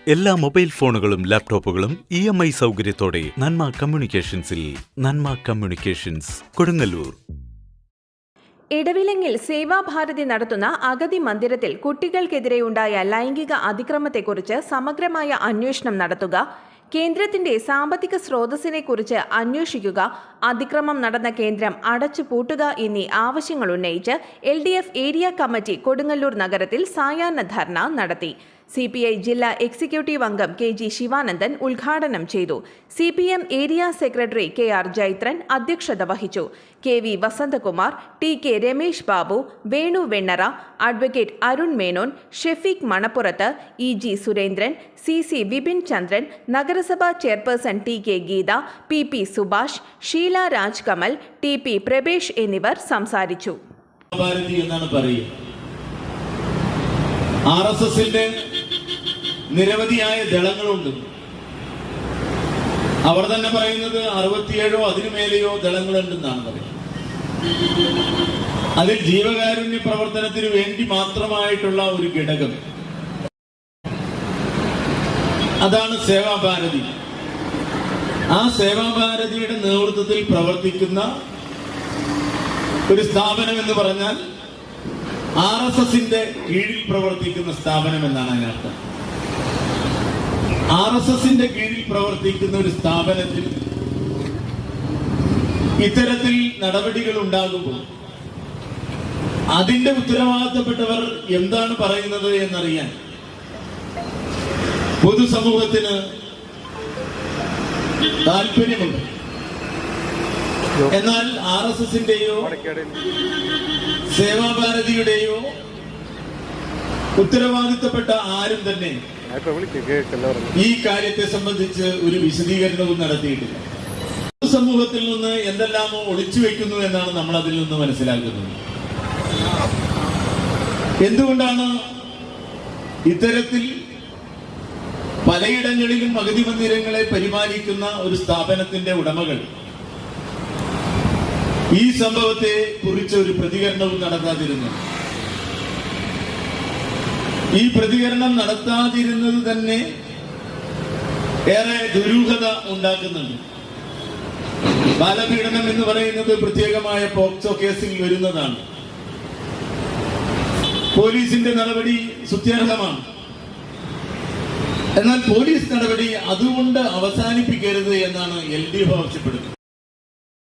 എല്ലാ മൊബൈൽ ഫോണുകളും ലാപ്ടോപ്പുകളും EMI സൗകര്യത്തോടെ നന്മ കമ്മ്യൂണിക്കേഷൻസിൽ. നന്മ കമ്മ്യൂണിക്കേഷൻസ്, കൊടുങ്ങല്ലൂർ. ഇടവിലങ്ങിൽ സേവാഭാരതി നടത്തുന്ന അഗതി മന്ദിരത്തിൽ കുട്ടികൾക്കെതിരെയുണ്ടായ ലൈംഗിക അതിക്രമത്തെക്കുറിച്ച് സമഗ്രമായ അന്വേഷണം നടത്തുക, കേന്ദ്രത്തിന്റെ സാമ്പത്തിക സ്രോതസ്സിനെക്കുറിച്ച് അന്വേഷിക്കുക, അതിക്രമം നടന്ന കേന്ദ്രം അടച്ചുപൂട്ടുക എന്നീ ആവശ്യങ്ങൾ ഉന്നയിച്ച് LDF ഏരിയ കമ്മിറ്റി കൊടുങ്ങല്ലൂർ നഗരത്തിൽ സായാഹ്ന ധർണ നടത്തി. CPI ജില്ലാ എക്സിക്യൂട്ടീവ് അംഗം KG ശിവാനന്ദൻ ഉദ്ഘാടനം ചെയ്തു. CPM area secretary KR Jaithran അധ്യക്ഷത വഹിച്ചു. KV Vasanthakumar, TK Ramesh Babu, Venu Vennara, advocate Arun Menon, Shefeeq Manappurath, EG Surendran, CC Vipin Chandran, നഗരസഭാ chairperson TK Geetha, PP Subhash, Sheela Raj Kamal, TP Prabhesh എന്നിവർ സംസാരിച്ചു. RSSന്റെ നിരവധിയായ ദളങ്ങളുണ്ട്. അവർ തന്നെ പറയുന്നത് 67 അതിനുമേലെയോ ദളങ്ങളുണ്ടെന്നാണ് പറയുന്നത്. അതിൽ ജീവകാരുണ്യ പ്രവർത്തനത്തിന് വേണ്ടി മാത്രമായിട്ടുള്ള ഒരു ഘടകം, അതാണ് സേവാഭാരതി. ആ സേവാഭാരതിയുടെ നേതൃത്വത്തിൽ പ്രവർത്തിക്കുന്ന ഒരു സ്ഥാപനം എന്ന് പറഞ്ഞാൽ RSSന്റെ കീഴിൽ പ്രവർത്തിക്കുന്ന സ്ഥാപനം എന്നാണ് അതിനർത്ഥം. RSSന്റെ കീഴിൽ പ്രവർത്തിക്കുന്ന ഒരു സ്ഥാപനത്തിൽ ഇത്തരത്തിൽ നടപടികൾ ഉണ്ടാകുമ്പോൾ അതിന്റെ ഉത്തരവാദിത്തപ്പെട്ടവർ എന്താണ് പറയുന്നത് എന്നറിയാൻ പൊതുസമൂഹത്തിന് താല്പര്യമുണ്ട്. എന്നാൽ RSSന്റെയോ സേവാഭാരതിയുടെയോ ഉത്തരവാദിത്തപ്പെട്ട ആരും തന്നെ ഈ കാര്യത്തെ സംബന്ധിച്ച് ഒരു വിശദീകരണവും നടത്തിയിട്ടില്ല. സമൂഹത്തിൽ നിന്ന് എന്തെല്ലാമോ ഒളിച്ചു വെക്കുന്നു എന്നാണ് നമ്മൾ അതിൽ നിന്ന് മനസ്സിലാക്കുന്നത്. എന്തുകൊണ്ടാണ് ഇത്തരത്തിൽ പലയിടങ്ങളിലും അഗതി മന്ദിരങ്ങളെ പരിപാലിക്കുന്ന ഒരു സ്ഥാപനത്തിന്റെ ഉടമകൾ ഈ സംഭവത്തെ കുറിച്ച് ഒരു പ്രതികരണവും നടത്താതിരുന്നു? ഈ പ്രതികരണം നടത്താതിരുന്നത് തന്നെ ഏറെ ദുരൂഹത ഉണ്ടാക്കുന്നുണ്ട്. ബാലപീഡനം എന്ന് പറയുന്നത് പ്രത്യേകമായ പോക്സോ കേസിൽ വരുന്നതാണ്. പോലീസിന്റെ നടപടി സുത്യർഹമാണ്. എന്നാൽ പോലീസ് നടപടി അതുകൊണ്ട് അവസാനിപ്പിക്കരുത് എന്നാണ് LDF ആവശ്യപ്പെടുന്നത്.